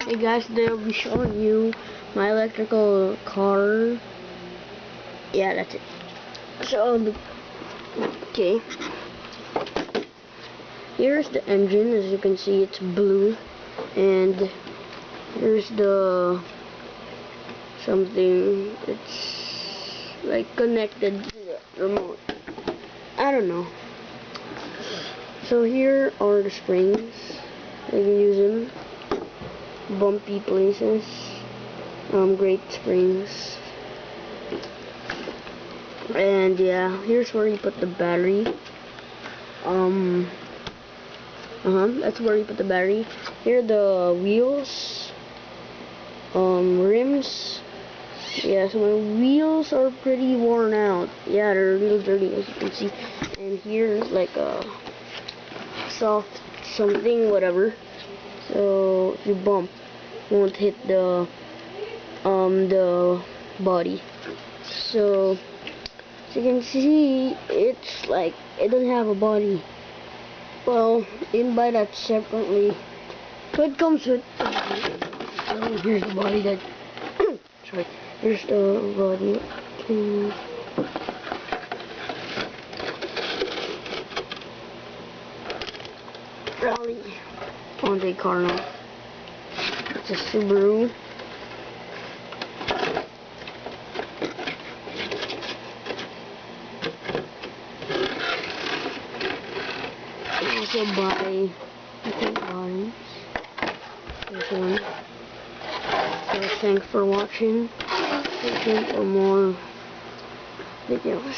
Hey guys, today I'll be showing you my electrical car. Yeah, that's it. So, okay. Here's the engine. As you can see, it's blue. And here's the something. It's like connected to the remote. I don't know. So here are the springs. You can use them. Bumpy places, great springs, and yeah, here's where you put the battery. That's where you put the battery. Here are the wheels, rims. Yeah, so my wheels are pretty worn out. Yeah, they're a little dirty, as you can see. And here's like a soft something, whatever. So if you bump, you won't hit the body. So as you can see, it's like it doesn't have a body. Well, you can buy that separately. So it comes with. Here's the body that. Sorry. Here's the body. Rally on the car now. It's a Subaru. I also buy bottoms. This one. So thanks for watching. Stay tuned for more videos.